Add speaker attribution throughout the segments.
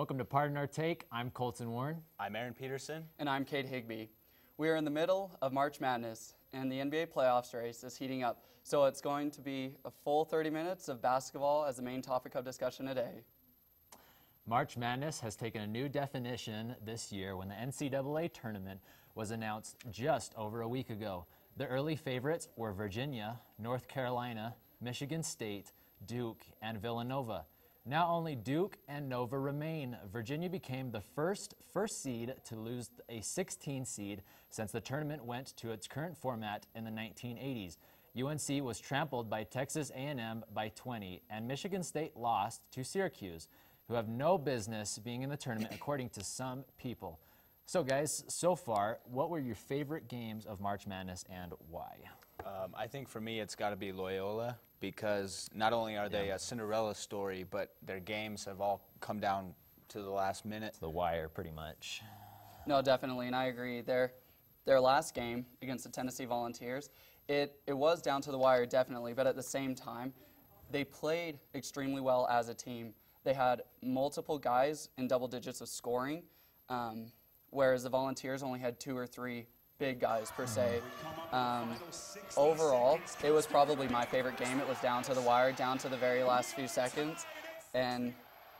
Speaker 1: Welcome to Pardon Our Take. I'm Colton Warren.
Speaker 2: I'm Aaron Peterson.
Speaker 3: And I'm Cade Higbee. We are in the middle of March Madness, and the NBA playoffs race is heating up. So it's going to be a full 30 minutes of basketball as the main topic of discussion today.
Speaker 1: March Madness has taken a new definition this year when the NCAA tournament was announced just over a week ago. The early favorites were Virginia, North Carolina, Michigan State, Duke, and Villanova. Now only Duke and Nova remain. Virginia became the first seed to lose a 16 seed since the tournament went to its current format in the 1980s. UNC was trampled by Texas A&M by 20, and Michigan State lost to Syracuse, who have no business being in the tournament according to some people. So guys, so far, what were your favorite games of March Madness and why?
Speaker 2: I think for me it's got to be Loyola, because not only are they a Cinderella story, but their games have all come down to the last minute.
Speaker 1: It's the wire, pretty much.
Speaker 3: No, definitely, and I agree. Their last game against the Tennessee Volunteers, it was down to the wire, definitely, but at the same time, they played extremely well as a team. They had multiple guys in double digits of scoring, whereas the Volunteers only had 2 or 3 big guys per se. Overall, it was probably my favorite game. It was down to the wire, down to the very last few seconds, and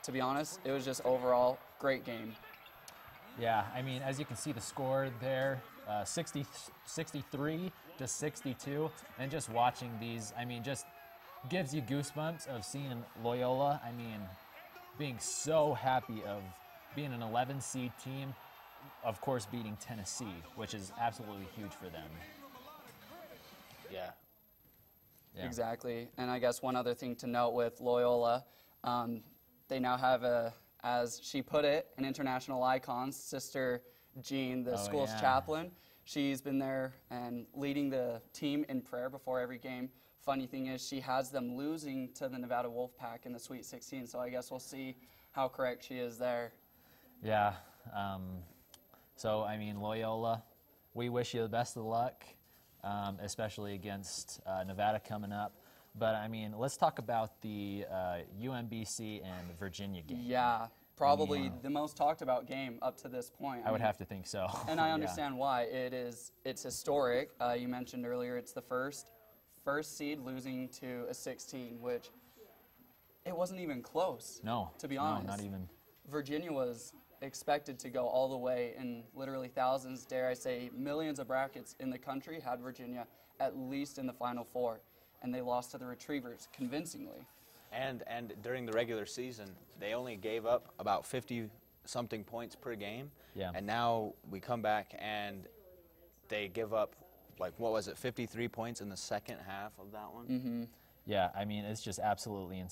Speaker 3: to be honest, it was just overall great game.
Speaker 1: Yeah, I mean, as you can see the score there, 63 to 62, and just watching these, I mean, just gives you goosebumps of seeing Loyola. I mean, being so happy of being an 11 seed team, of course beating Tennessee, which is absolutely huge for them.
Speaker 2: Yeah.
Speaker 3: Exactly. And I guess one other thing to note with Loyola, they now have as she put it, an international icon, Sister Jean, the school's chaplain. She's been there and leading the team in prayer before every game. Funny thing is, she has them losing to the Nevada Wolfpack in the Sweet 16, so I guess we'll see how correct she is there.
Speaker 1: Yeah. So, I mean, Loyola, we wish you the best of luck, especially against Nevada coming up. But, I mean, let's talk about the UMBC and Virginia game.
Speaker 3: Yeah, probably the most talked about game up to this point.
Speaker 1: I would have to think so.
Speaker 3: And I understand why. It's historic. You mentioned earlier it's the first seed losing to a 16, which it wasn't even close.
Speaker 1: No.
Speaker 3: To be honest.
Speaker 1: No, not even.
Speaker 3: Virginia was expected to go all the way, and literally thousands, dare I say millions of brackets in the country had Virginia at least in the Final Four, and they lost to the Retrievers convincingly.
Speaker 2: And during the regular season, they only gave up about 50-something points per game.
Speaker 1: Yeah. And
Speaker 2: now we come back and they give up, like, what was it, 53 points in the second half of that one?
Speaker 3: Mm-hmm.
Speaker 1: Yeah, I mean, it's just absolutely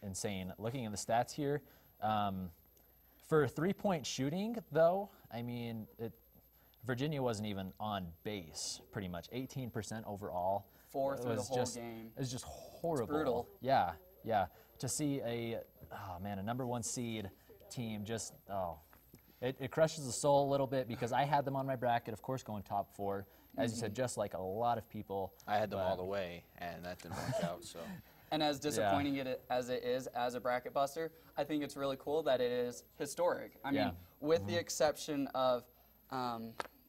Speaker 1: insane. Looking at the stats here, for three-point shooting, though, I mean, Virginia wasn't even on base, pretty much. 18% overall.
Speaker 3: 4 through the whole game.
Speaker 1: It was just horrible.
Speaker 3: It's brutal.
Speaker 1: Yeah. To see a number 1 seed team just, it crushes the soul a little bit, because I had them on my bracket, of course, going top 4. As you said, just like a lot of people.
Speaker 2: I had them all the way, and that didn't work out, so.
Speaker 3: And as disappointing as it is as a bracket buster, I think it's really cool that it is historic. I mean, with the exception of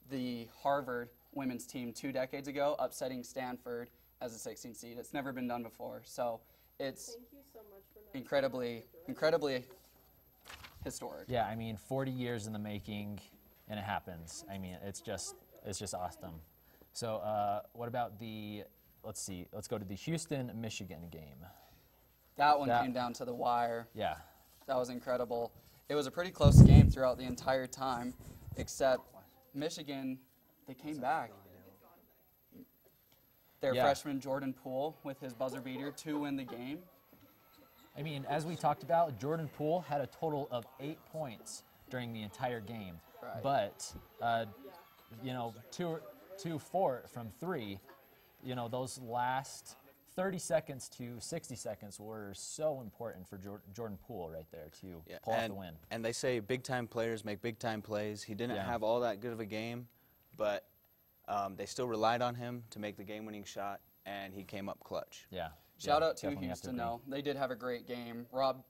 Speaker 3: the Harvard women's team 2 decades ago upsetting Stanford as a 16 seed. It's never been done before. So it's incredibly historic.
Speaker 1: Yeah, I mean, 40 years in the making, and it happens. I mean, it's just awesome. So what about let's go to the Houston-Michigan game.
Speaker 3: That one came down to the wire.
Speaker 1: Yeah.
Speaker 3: That was incredible. It was a pretty close game throughout the entire time, except Michigan, they came back. Their freshman Jordan Poole with his buzzer beater to win the game.
Speaker 1: I mean, as we talked about, Jordan Poole had a total of 8 points during the entire game.
Speaker 3: Right.
Speaker 1: But, 2-4 from 3, those last 30 seconds to 60 seconds were so important for Jordan Poole right there to pull off the win.
Speaker 2: And they say big-time players make big-time plays. He didn't have all that good of a game, but they still relied on him to make the game-winning shot, and he came up clutch.
Speaker 1: Yeah.
Speaker 3: Shout out to Houston, though. They did have a great game. Rob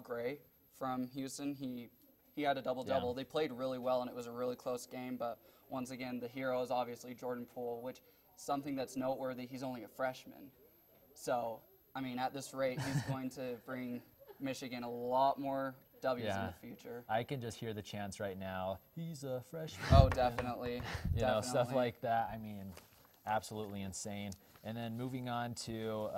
Speaker 3: Gray from Houston, he he had a double-double.
Speaker 1: Yeah.
Speaker 3: They played really well, and it was a really close game. But once again, the hero is obviously Jordan Poole, which something that's noteworthy, he's only a freshman. So, I mean, at this rate, he's going to bring Michigan a lot more W's in the future.
Speaker 1: I can just hear the chants right now. He's a freshman.
Speaker 3: Oh, definitely.
Speaker 1: You know, stuff like that. I mean, absolutely insane. And then moving on to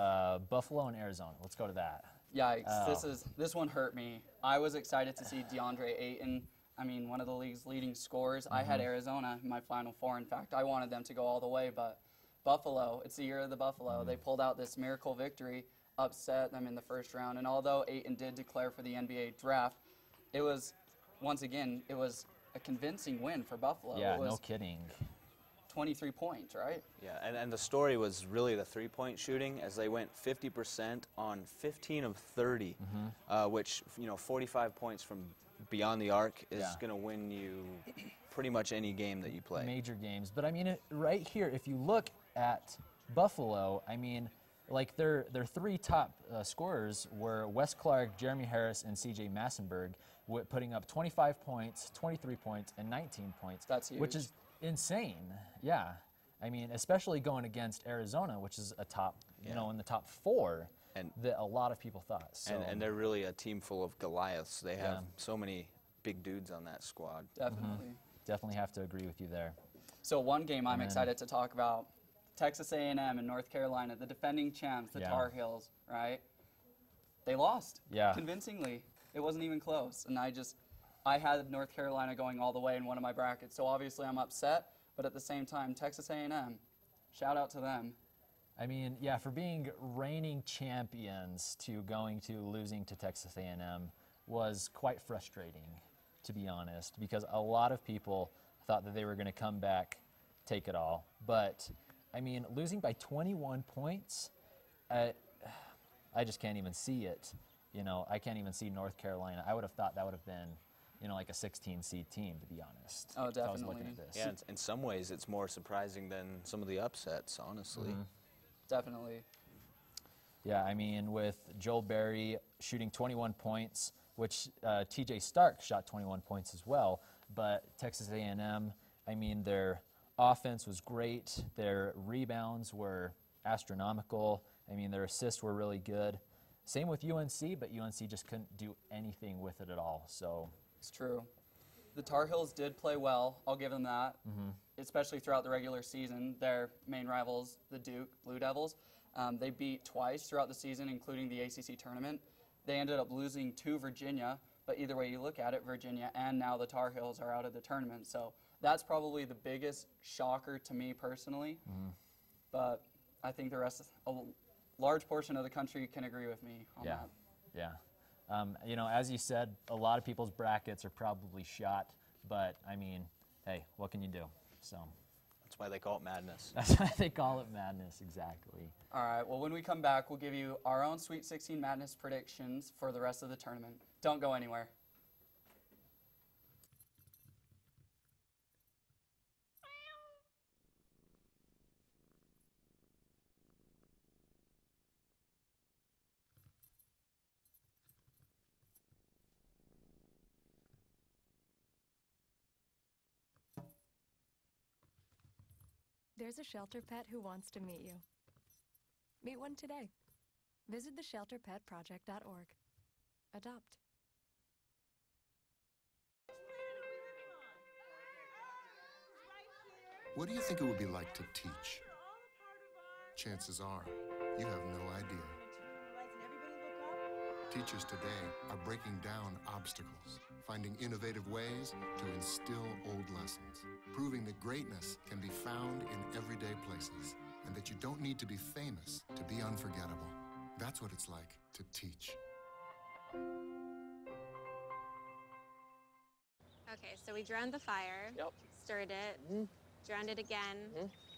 Speaker 1: Buffalo and Arizona. Let's go to that.
Speaker 3: Yikes! This one hurt me. I was excited to see DeAndre Ayton. I mean, one of the league's leading scorers. I had Arizona in my Final Four. In fact, I wanted them to go all the way, but Buffalo, it's the year of the Buffalo. They pulled out this miracle victory, upset them in the first round. And although Ayton did declare for the NBA draft, it was, once again, it was a convincing win for Buffalo.
Speaker 1: Yeah,
Speaker 3: it was
Speaker 1: no kidding.
Speaker 3: 23 points, right?
Speaker 2: Yeah, and the story was really the three-point shooting, as they went 50% on 15 of 30, which, you know, 45 points from beyond the arc is going to win you pretty much any game that you play.
Speaker 1: Major games. But I mean, right here, if you look at Buffalo, I mean, like their three top scorers were Wes Clark, Jeremy Harris, and C.J. Massenberg, putting up 25 points, 23 points, and 19 points.
Speaker 3: That's huge.
Speaker 1: Which is insane. Yeah. I mean, especially going against Arizona, which is a top, you know, in the top four, and that a lot of people thought. So.
Speaker 2: And they're really a team full of Goliaths. They have so many big dudes on that squad.
Speaker 3: Definitely.
Speaker 1: Definitely have to agree with you there.
Speaker 3: So one game I'm excited to talk about, Texas A&M and North Carolina, the defending champs, the Tar Heels, right? They lost convincingly. It wasn't even close. And I had North Carolina going all the way in one of my brackets. So obviously I'm upset, but at the same time, Texas A&M, shout out to them.
Speaker 1: I mean, yeah, for being reigning champions to losing to Texas A&M was quite frustrating, to be honest, because a lot of people thought that they were going to come back, take it all. But, I mean, losing by 21 points, I just can't even see it. You know, I can't even see North Carolina. I would have thought that would have been, you know, like a 16-seed team, to be honest.
Speaker 3: Oh, definitely.
Speaker 1: If I was looking at this.
Speaker 2: Yeah, in some ways it's more surprising than some of the upsets, honestly.
Speaker 3: Definitely.
Speaker 1: Yeah, I mean, with Joel Berry shooting 21 points, which T.J. Stark shot 21 points as well, but Texas A&M, I mean, their offense was great. Their rebounds were astronomical. I mean, their assists were really good. Same with UNC, but UNC just couldn't do anything with it at all. So
Speaker 3: it's true. The Tar Heels did play well. I'll give them that, especially throughout the regular season. Their main rivals, the Duke Blue Devils, they beat twice throughout the season, including the ACC tournament. They ended up losing to Virginia, but either way you look at it, Virginia and now the Tar Heels are out of the tournament. So that's probably the biggest shocker to me personally. But I think the rest, a large portion of the country can agree with me on that.
Speaker 1: Yeah. You know, as you said, a lot of people's brackets are probably shot, but I mean, hey, what can you do? So
Speaker 2: that's why they call it madness.
Speaker 1: That's why they call it madness, exactly.
Speaker 3: All right, well, when we come back, we'll give you our own Sweet 16 Madness predictions for the rest of the tournament. Don't go anywhere.
Speaker 4: There's a shelter pet who wants to meet you. Meet one today. Visit theshelterpetproject.org. Adopt.
Speaker 5: What do you think it would be like to teach? Chances are, you have no idea. Teachers today are breaking down obstacles, finding innovative ways to instill old lessons, proving that greatness can be found in everyday places, and that you don't need to be famous to be unforgettable. That's what it's like to teach.
Speaker 6: Okay, so we drowned the fire, stirred it, drowned it again,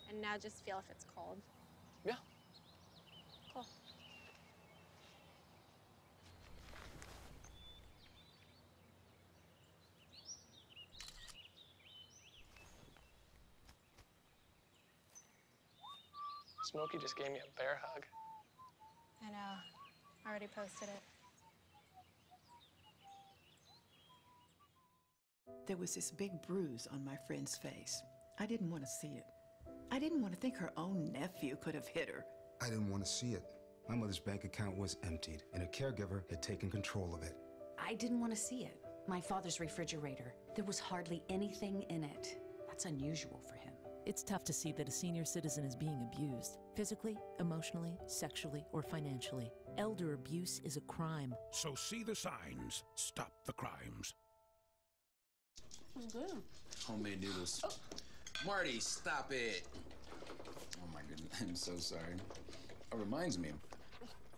Speaker 6: and now just feel if it's cold.
Speaker 7: Yeah.
Speaker 6: Cool.
Speaker 7: Smokey just gave me a bear hug.
Speaker 6: I know. Already posted it.
Speaker 8: there was this big bruise on my friend's face. I didn't want to see it. I didn't want to think her own nephew could have hit her.
Speaker 9: I didn't want to see it. My mother's bank account was emptied, and a caregiver had taken control of it.
Speaker 10: I didn't want to see it. My father's refrigerator, there was hardly anything in it. That's unusual for him.
Speaker 11: It's tough to see that a senior citizen is being abused, physically, emotionally, sexually, or financially. Elder abuse is a crime.
Speaker 12: So see the signs. Stop the crimes.
Speaker 13: Good. Homemade noodles. Oh. Marty, stop it. Oh my goodness, I'm so sorry. It reminds me,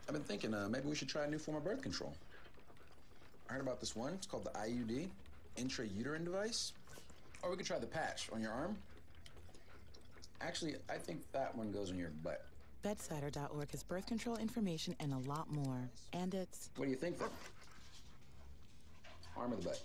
Speaker 13: I've been thinking maybe we should try a new form of birth control. I heard about this one. It's called the IUD, intrauterine device. Or we could try the patch on your arm. Actually, I think that one goes in your butt.
Speaker 14: Bedsider.org has birth control information and a lot more. And it's...
Speaker 13: What do you think, then? Arm or the butt?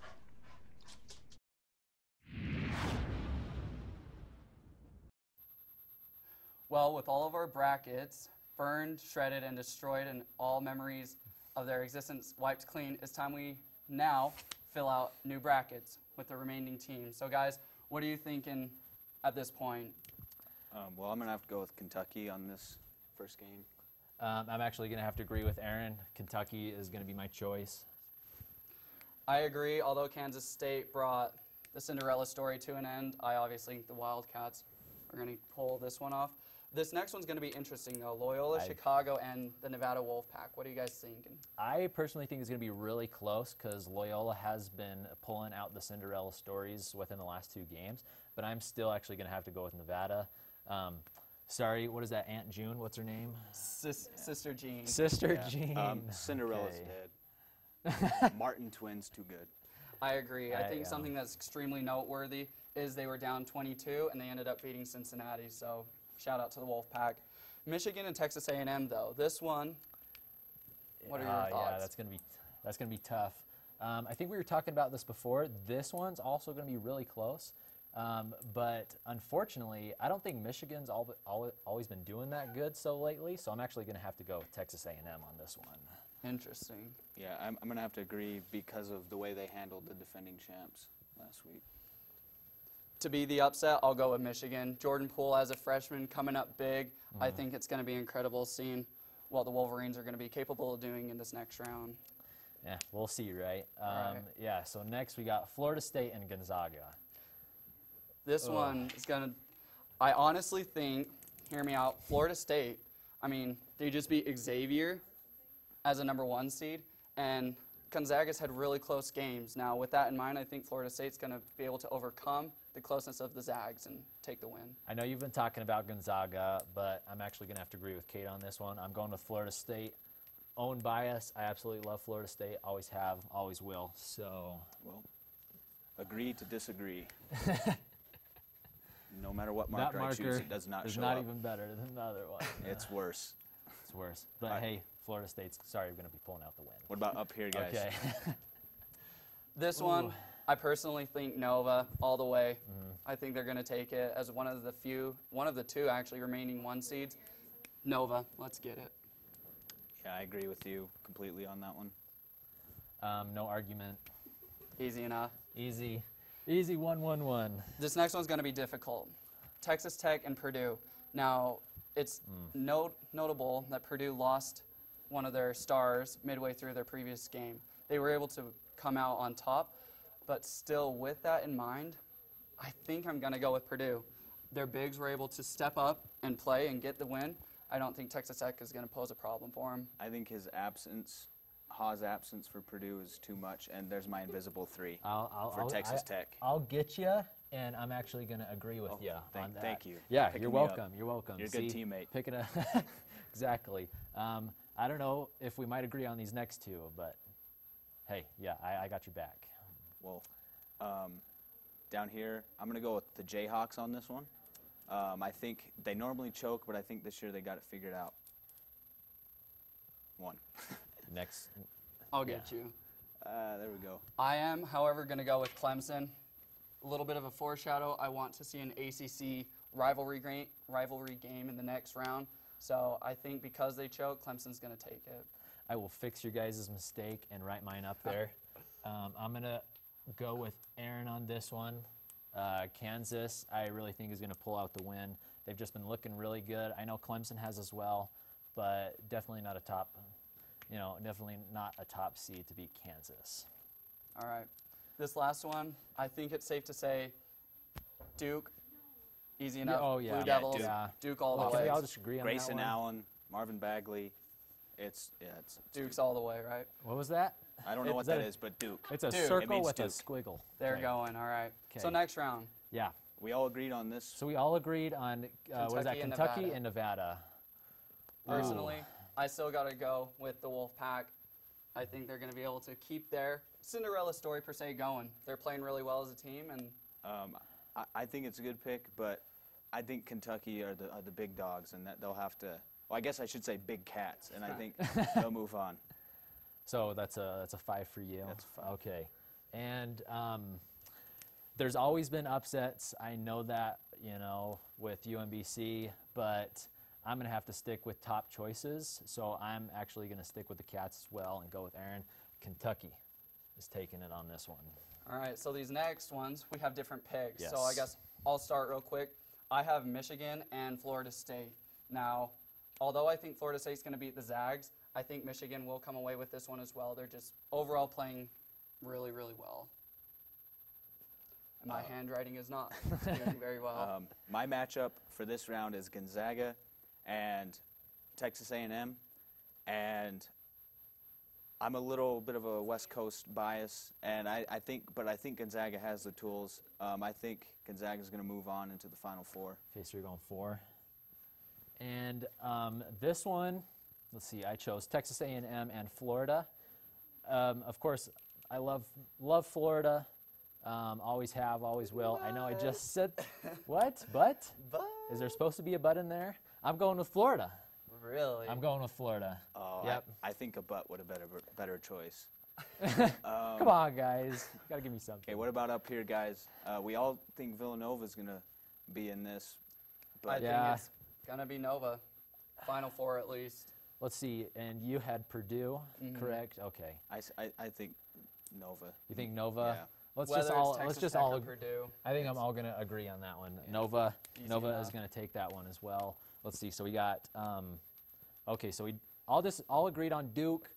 Speaker 3: Well, with all of our brackets burned, shredded, and destroyed, and all memories of their existence wiped clean, it's time we now fill out new brackets with the remaining teams. So, guys, what are you thinking at this point?
Speaker 2: Well, I'm going to have to go with Kentucky on this first game.
Speaker 1: I'm actually going to have to agree with Aaron. Kentucky is going to be my choice.
Speaker 3: I agree. Although Kansas State brought the Cinderella story to an end, I obviously think the Wildcats are going to pull this one off. This next one's going to be interesting, though. Loyola, Chicago, and the Nevada Wolfpack. What are you guys thinking?
Speaker 1: I personally think it's going to be really close because Loyola has been pulling out the Cinderella stories within the last 2 games, but I'm still actually going to have to go with Nevada. Sorry, what is that, Aunt June? What's her name?
Speaker 3: Sister Jean.
Speaker 1: Sister Jean.
Speaker 2: Cinderella's dead. Martin twins, too good.
Speaker 3: I agree. I think something that's extremely noteworthy is they were down 22, and they ended up beating Cincinnati, so shout out to the Wolfpack. Michigan and Texas A&M, though. This one, what are your thoughts?
Speaker 1: Yeah, that's gonna be tough. I think we were talking about this before. This one's also going to be really close. But unfortunately, I don't think Michigan's always been doing that good so lately, so I'm actually going to have to go with Texas A&M on this one.
Speaker 3: Interesting.
Speaker 2: Yeah, I'm going to have to agree because of the way they handled the defending champs last week.
Speaker 3: To be the upset, I'll go with Michigan. Jordan Poole as a freshman coming up big. I think it's going to be incredible seeing what the Wolverines are going to be capable of doing in this next round.
Speaker 1: Yeah, we'll see, right? Yeah, so next we got Florida State and Gonzaga.
Speaker 3: This one is going to, I honestly think, hear me out, Florida State, I mean, they just beat Xavier as a #1 seed, and Gonzaga's had really close games. Now, with that in mind, I think Florida State's going to be able to overcome the closeness of the Zags and take the win.
Speaker 1: I know you've been talking about Gonzaga, but I'm actually going to have to agree with Kate on this one. I'm going with Florida State. Own bias, I absolutely love Florida State. Always have, always will. So,
Speaker 2: well, agree to disagree. No matter what marker I choose, it does not show up.
Speaker 1: It's not even better than the other one.
Speaker 2: It's worse.
Speaker 1: It's worse. But hey, Florida State's, sorry, we're going to be pulling out the win.
Speaker 2: What about up here, guys?
Speaker 1: Okay.
Speaker 3: This one, I personally think Nova all the way. I think they're going to take it as one of the 2 actually remaining 1 seeds. Nova, let's get it.
Speaker 2: Yeah, I agree with you completely on that one.
Speaker 1: No argument.
Speaker 3: Easy enough.
Speaker 1: Easy. Easy 1-1-1.
Speaker 3: This next one's going to be difficult. Texas Tech and Purdue. Now, it's notable that Purdue lost one of their stars midway through their previous game. They were able to come out on top, but still with that in mind, I think I'm going to go with Purdue. Their bigs were able to step up and play and get the win. I don't think Texas Tech is going to pose a problem for him.
Speaker 2: I think his absence, Ha's absence for Purdue is too much, and there's my invisible 3 for Texas Tech.
Speaker 1: I'll get you, and I'm actually going to agree with you on that.
Speaker 2: Thank you.
Speaker 1: Yeah, you're welcome. You're welcome.
Speaker 2: You're a good teammate.
Speaker 1: Picking a exactly. I don't know if we might agree on these next 2, but hey, yeah, I got your back.
Speaker 2: Well, down here, I'm going to go with the Jayhawks on this one. I think they normally choke, but I think this year they got it figured out. 1.
Speaker 1: Next.
Speaker 3: I'll get you.
Speaker 2: There we go.
Speaker 3: I am, however, going to go with Clemson. A little bit of a foreshadow. I want to see an ACC rivalry game in the next round. So I think because they choke, Clemson's going to take it.
Speaker 1: I will fix your guys' mistake and write mine up there. I'm going to go with Aaron on this one. Kansas, I really think is going to pull out the win. They've just been looking really good. I know Clemson has as well, but definitely not a top, definitely not a top seed to beat Kansas.
Speaker 3: All right. This last one, I think it's safe to say Duke, easy enough.
Speaker 1: Oh, yeah.
Speaker 3: Blue Devils,
Speaker 1: Yeah.
Speaker 3: Duke all
Speaker 1: Well,
Speaker 3: the way.
Speaker 1: can we all just agree on
Speaker 2: Grayson
Speaker 1: that one?
Speaker 2: Allen, Marvin Bagley. It's
Speaker 3: Duke's all the way, right?
Speaker 1: What was that?
Speaker 2: I don't know what that is, but Duke.
Speaker 1: It's a
Speaker 3: Duke.
Speaker 1: circle with
Speaker 2: Duke.
Speaker 1: a squiggle.
Speaker 3: They're
Speaker 1: Okay.
Speaker 3: going, all right.
Speaker 1: Okay.
Speaker 3: So next round.
Speaker 1: Yeah.
Speaker 2: We all agreed on this.
Speaker 1: So we all agreed on, what is that,
Speaker 3: and
Speaker 1: Kentucky
Speaker 3: Nevada.
Speaker 1: and Nevada.
Speaker 3: Personally, I still got to go with the Wolfpack. I think they're going to be able to keep their Cinderella story, per se, going. They're playing really well as a team. And
Speaker 2: I think it's a good pick, but I think Kentucky are the big dogs, and that they'll have to. Well, I guess I should say big cats, and I think they'll move on.
Speaker 1: So that's a 5 for you.
Speaker 2: That's a 5.
Speaker 1: Okay. And there's always been upsets. I know that, with UMBC, but I'm going to have to stick with top choices. So I'm actually going to stick with the Cats as well and go with Aaron. Kentucky is taking it on this one.
Speaker 3: all right, so these next ones, we have different picks.
Speaker 1: Yes.
Speaker 3: So I guess I'll start real quick. I have Michigan and Florida State. Now, although I think Florida State's going to beat the Zags, I think Michigan will come away with this one as well. They're just overall playing really, really well. And my handwriting is not doing very well.
Speaker 2: My matchup for this round is Gonzaga and Texas A&M, and I'm a little bit of a West Coast bias, and I think Gonzaga has the tools. I think Gonzaga is going to move on into the Final Four.
Speaker 1: Okay, so you're going 4. And this one, let's see, I chose Texas A&M and Florida. Of course, I love Florida. Always have, always will. I know I just said, what? But? Is there supposed to be a but in there? I'm going with Florida.
Speaker 3: Really?
Speaker 1: I'm going with Florida.
Speaker 2: Oh,
Speaker 1: yep.
Speaker 2: I think a but would have been a better choice.
Speaker 1: Come on, guys. You got to give me something.
Speaker 2: Okay, what about up here, guys? We all think Villanova's going to be in this. But
Speaker 3: I think it's going to be Nova. Final Four at least.
Speaker 1: Let's see, and you had Purdue, correct? Okay.
Speaker 2: I think Nova.
Speaker 1: You think Nova?
Speaker 2: Yeah.
Speaker 1: Let's
Speaker 3: Whether
Speaker 1: just
Speaker 3: it's
Speaker 1: all
Speaker 3: Texas
Speaker 1: let's just
Speaker 3: Tech
Speaker 1: all
Speaker 3: or
Speaker 1: ag-
Speaker 3: Purdue.
Speaker 1: I think I'm all going to agree on that one.
Speaker 3: Yeah.
Speaker 1: Nova
Speaker 3: Easy
Speaker 1: is
Speaker 3: enough.
Speaker 1: going to take that one as well. Let's see. So we got okay, so we all agreed on Duke,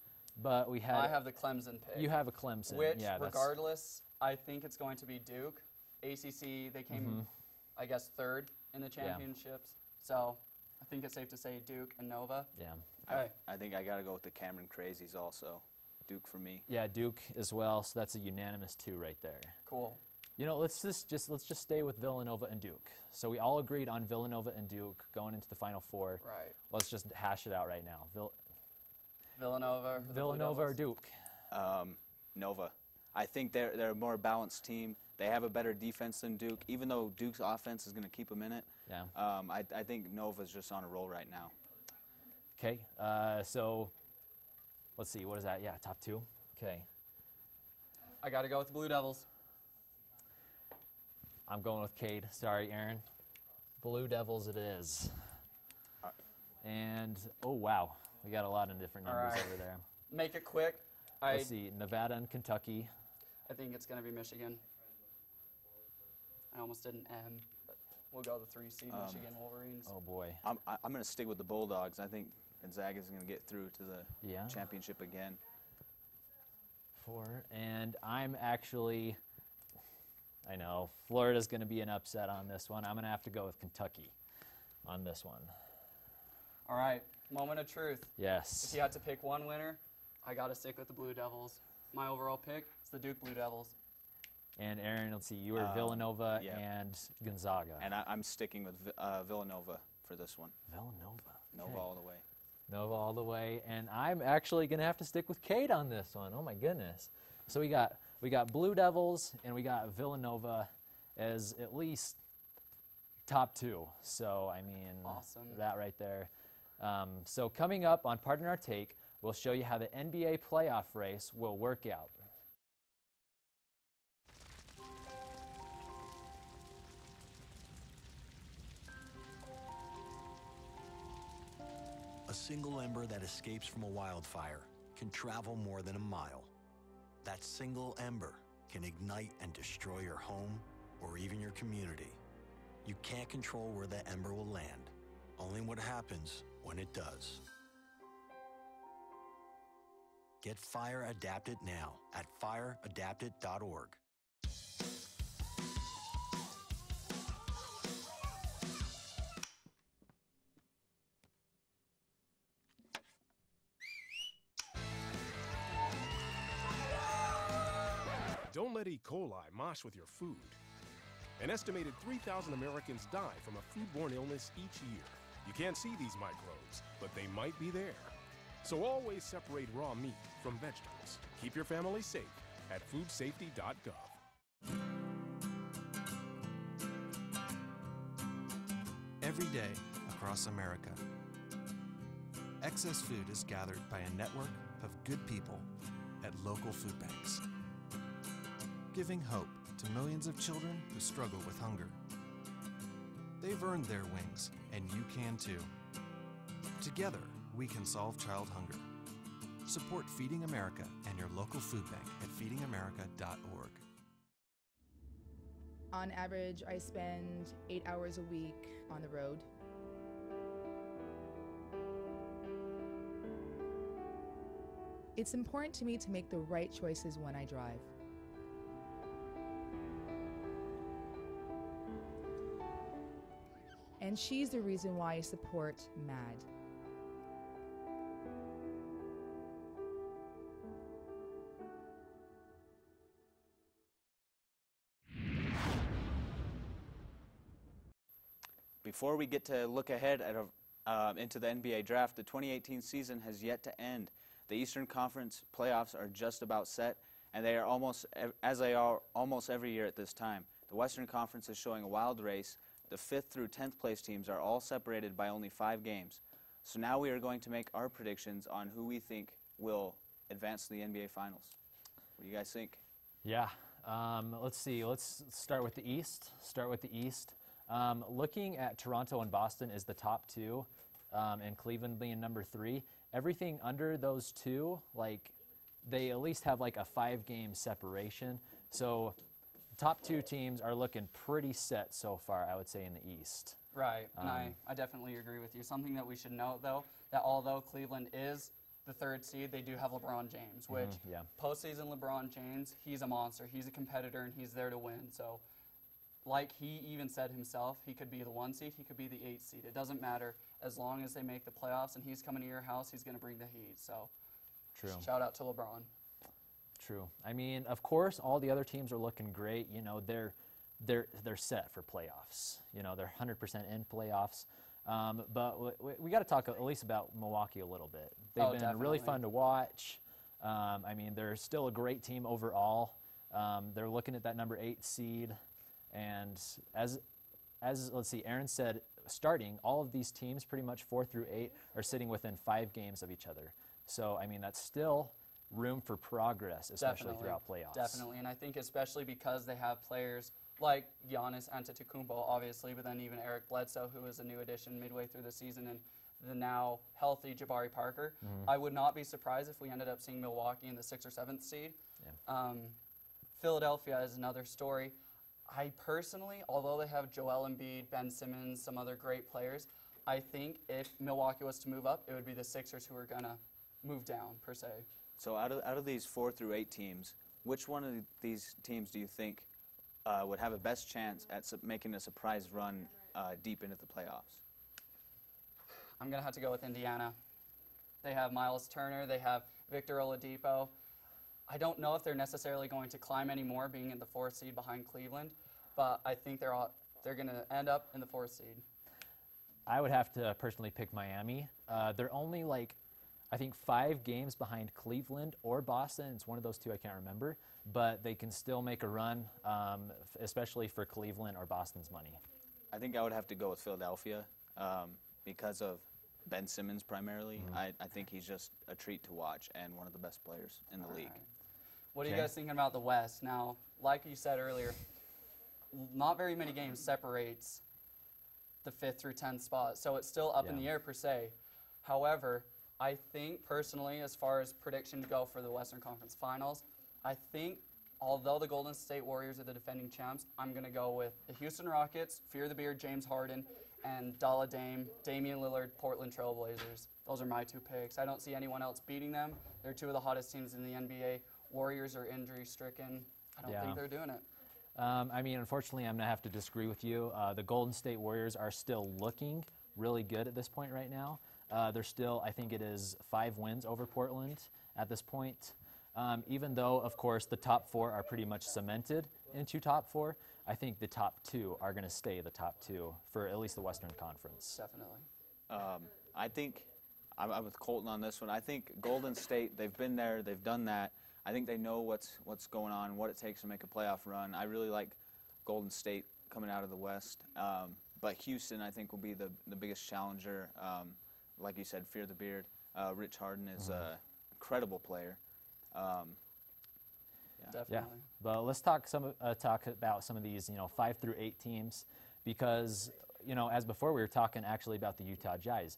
Speaker 1: but we had
Speaker 3: I have the Clemson pick.
Speaker 1: You have a Clemson.
Speaker 3: Which,
Speaker 1: yeah,
Speaker 3: regardless, I think it's going to be Duke. ACC, they came, I guess, 3rd in the championships. So I think it's safe to say Duke and Nova.
Speaker 1: Yeah.
Speaker 2: I think I got to go with the Cameron Crazies also. Duke for me.
Speaker 1: Yeah, Duke as well. So that's a unanimous 2 right there.
Speaker 3: Cool.
Speaker 1: Let's just stay with Villanova and Duke. So we all agreed on Villanova and Duke going into the Final Four.
Speaker 3: Right.
Speaker 1: Let's just hash it out right now.
Speaker 3: Villanova.
Speaker 1: Villanova or Duke?
Speaker 2: Nova. I think they're a more balanced team. They have a better defense than Duke, even though Duke's offense is going to keep them in it.
Speaker 1: Yeah.
Speaker 2: I think Nova's just on a roll right now.
Speaker 1: Okay. So let's see. What is that? Yeah, top 2. Okay.
Speaker 3: I got to go with the Blue Devils.
Speaker 1: I'm going with Cade. Sorry, Aaron. Blue Devils it is. And, oh, wow. We got a lot of different numbers over there.
Speaker 3: Make it quick.
Speaker 1: Let's see. Nevada and Kentucky.
Speaker 3: I think it's going to be Michigan. I almost did an M, but we'll go the 3 seed Michigan Wolverines.
Speaker 1: Oh, boy.
Speaker 2: I'm going to stick with the Bulldogs. I think Gonzaga's going to get through to the championship again.
Speaker 1: 4. And I'm actually, I know, Florida's going to be an upset on this one. I'm going to have to go with Kentucky on this one.
Speaker 3: All right, moment of truth.
Speaker 1: Yes.
Speaker 3: If you had to pick one winner, I got to stick with the Blue Devils. My overall pick is the Duke Blue Devils.
Speaker 1: And Aaron, let's see, you were Villanova and Gonzaga.
Speaker 2: And I'm sticking with Villanova for this one.
Speaker 1: Villanova.
Speaker 2: Nova all the way.
Speaker 1: Nova all the way. And I'm actually going to have to stick with Cade on this one. Oh, my goodness. So we got Blue Devils and we got Villanova as at least top 2. So, I mean,
Speaker 3: awesome.
Speaker 1: That right there. So coming up on Pardon Our Take, we'll show you how the NBA playoff race will work out.
Speaker 15: A single ember that escapes from a wildfire can travel more than a mile. That single ember can ignite and destroy your home or even your community. You can't control where the ember will land, only what happens when it does. Get Fire Adapted now at fireadapted.org.
Speaker 12: Don't let E. coli mosh with your food. An estimated 3,000 Americans die from a foodborne illness each year. You can't see these microbes, but they might be there. So always separate raw meat from vegetables. Keep your family safe at foodsafety.gov.
Speaker 16: Every day across America, excess food is gathered by a network of good people at local food banks, giving hope to millions of children who struggle with hunger. They've earned their wings, and you can too. Together, we can solve child hunger. Support Feeding America and your local food bank at feedingamerica.org.
Speaker 17: On average, I spend 8 hours a week on the road. It's important to me to make the right choices when I drive. And she's the reason why I support MAD.
Speaker 2: Before we get to look ahead at into the NBA draft, the 2018 season has yet to end. The Eastern Conference playoffs are just about set, and they are almost every year at this time. The Western Conference is showing a wild race. The 5th through 10th place teams are all separated by only 5 games. So now we are going to make our predictions on who we think will advance to the NBA Finals. What do you guys think?
Speaker 1: Yeah, let's see. Let's start with the East. Looking at Toronto and Boston is the top 2, and Cleveland being number 3. Everything under those 2, like, they at least have like a 5-game separation. So top 2 teams are looking pretty set so far, I would say, in the East.
Speaker 3: Right, and I definitely agree with you. Something that we should note, though, that although Cleveland is the 3rd seed, they do have LeBron James, which postseason LeBron James, he's a monster. He's a competitor, and he's there to win. So, like he even said himself, he could be the 1 seed, he could be the 8 seed. It doesn't matter. As long as they make the playoffs and he's coming to your house, he's going to bring the heat. So,
Speaker 1: true.
Speaker 3: Shout out to LeBron.
Speaker 1: True. I mean, of course, all the other teams are looking great. You know, they're set for playoffs. You know, they're 100% in playoffs. But we got to talk at least about Milwaukee a little bit. They've been really fun to watch. I mean, they're still a great team overall. They're looking at that number 8 seed, and as let's see, Aaron said, starting all of these teams, pretty much 4 through 8, are sitting within 5 games of each other. So I mean, that's still room for progress, especially throughout playoffs.
Speaker 3: Definitely, and I think especially because they have players like Giannis Antetokounmpo, obviously, but then even Eric Bledsoe, who is a new addition midway through the season, and the now healthy Jabari Parker. I would not be surprised if we ended up seeing Milwaukee in the 6th or 7th seed. Yeah. Philadelphia is another story. I personally, although they have Joel Embiid, Ben Simmons, some other great players, I think if Milwaukee was to move up, it would be the Sixers who are going to move down, per se.
Speaker 2: So out of these 4 through 8 teams, which one of these teams do you think would have a best chance at making a surprise run deep into the playoffs?
Speaker 3: I'm going to have to go with Indiana. They have Miles Turner. They have Victor Oladipo. I don't know if they're necessarily going to climb anymore, being in the 4th seed behind Cleveland, but I think they're going to end up in the 4th seed.
Speaker 1: I would have to personally pick Miami. They're only I think 5 games behind Cleveland or Boston. It's one of those 2, I can't remember, but they can still make a run, especially for Cleveland or Boston's money.
Speaker 2: I think I would have to go with Philadelphia because of Ben Simmons primarily. I think he's just a treat to watch and one of the best players in the league.
Speaker 3: Right. What are you guys thinking about the West? Now, like you said earlier, not very many games separates the 5th through 10th spot, so it's still up in the air per se. However, I think personally, as far as predictions go for the Western Conference Finals, I think although the Golden State Warriors are the defending champs, I'm going to go with the Houston Rockets, Fear the Beard, James Harden, and Dalla Dame, Damian Lillard, Portland Trail Blazers. Those are my two picks. I don't see anyone else beating them. They're two of the hottest teams in the NBA. Warriors are injury-stricken. I don't think they're doing it.
Speaker 1: I mean, unfortunately, I'm going to have to disagree with you. The Golden State Warriors are still looking really good at this point right now. They're still, I think it is 5 wins over Portland at this point. Even though, of course, the top 4 are pretty much cemented into top 4, I think the top 2 are going to stay the top 2 for at least the Western Conference.
Speaker 3: Definitely.
Speaker 2: I think I'm with Colton on this one. I think Golden State, they've been there, they've done that. I think they know what's going on, what it takes to make a playoff run. I really like Golden State coming out of the West. But Houston, I think, will be the biggest challenger. Like you said, Fear the Beard. Rich Harden is an incredible player.
Speaker 3: Definitely.
Speaker 1: Yeah, but let's talk about some of these, 5 through 8 teams, because, as before we were talking actually about the Utah Jazz.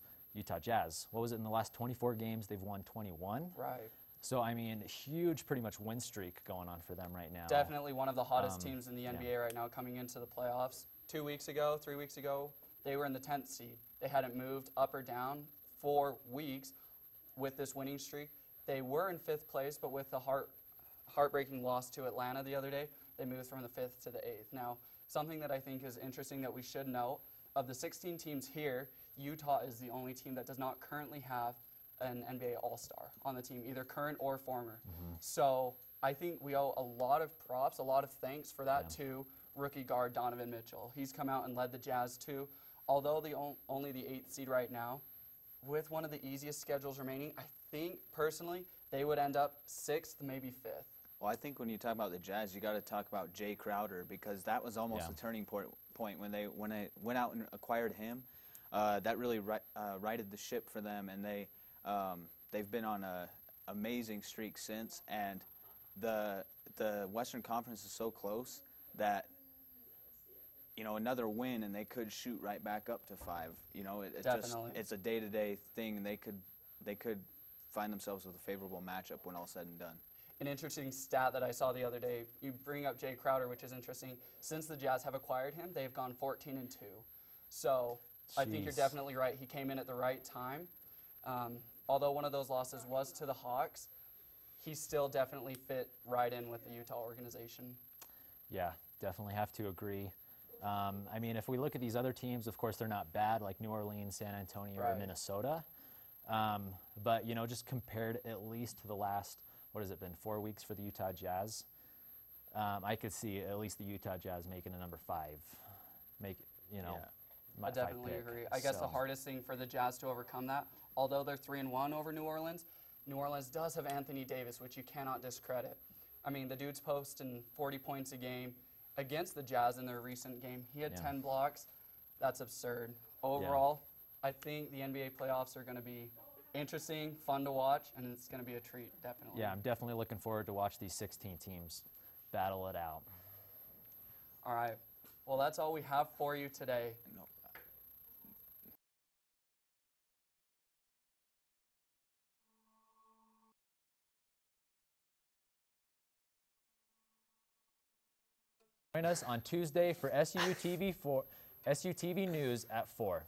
Speaker 1: What was it in the last 24 games? They've won 21.
Speaker 3: Right.
Speaker 1: So I mean, huge, pretty much win streak going on for them right now.
Speaker 3: Definitely one of the hottest teams in the NBA right now, coming into the playoffs. 3 weeks ago, they were in the 10th seed. They hadn't moved up or down 4 weeks with this winning streak. They were in 5th place, but with the heartbreaking loss to Atlanta the other day, they moved from the 5th to the 8th. Now, something that I think is interesting that we should note, of the 16 teams here, Utah is the only team that does not currently have an NBA All-Star on the team, either current or former. So I think we owe a lot of props, a lot of thanks for that to rookie guard Donovan Mitchell. He's come out and led the Jazz too. Although only the 8th seed right now, with one of the easiest schedules remaining, I think personally they would end up 6th, maybe 5th.
Speaker 2: Well, I think when you talk about the Jazz, you got to talk about Jay Crowder, because that was almost a turning point when they went out and acquired him. That really righted the ship for them, and they've been on an amazing streak since. And the Western Conference is so close that another win and they could shoot right back up to 5. It's a day-to-day thing, and they could find themselves with a favorable matchup when all's said and done.
Speaker 3: An interesting stat that I saw the other day, you bring up Jay Crowder, which is interesting. Since the Jazz have acquired him, they've gone 14-2. So I think you're definitely right. He came in at the right time. Although one of those losses was to the Hawks, he still definitely fit right in with the Utah organization.
Speaker 1: Yeah, definitely have to agree. I mean, if we look at these other teams, of course, they're not bad, like New Orleans, San Antonio, or Minnesota. But, just compared at least to the last, what has it been, 4 weeks for the Utah Jazz, I could see at least the Utah Jazz making a number 5.
Speaker 3: I definitely agree. I guess the hardest thing for the Jazz to overcome that, although they're 3-1 over New Orleans does have Anthony Davis, which you cannot discredit. I mean, the dude's posting 40 points a game against the Jazz in their recent game. He had 10 blocks. That's absurd. Overall, I think the NBA playoffs are going to be interesting, fun to watch, and it's going to be a treat, definitely.
Speaker 1: Yeah, I'm definitely looking forward to watch these 16 teams battle it out.
Speaker 3: All right. Well, that's all we have for you today.
Speaker 1: Join us on Tuesday for SUTV News at 4.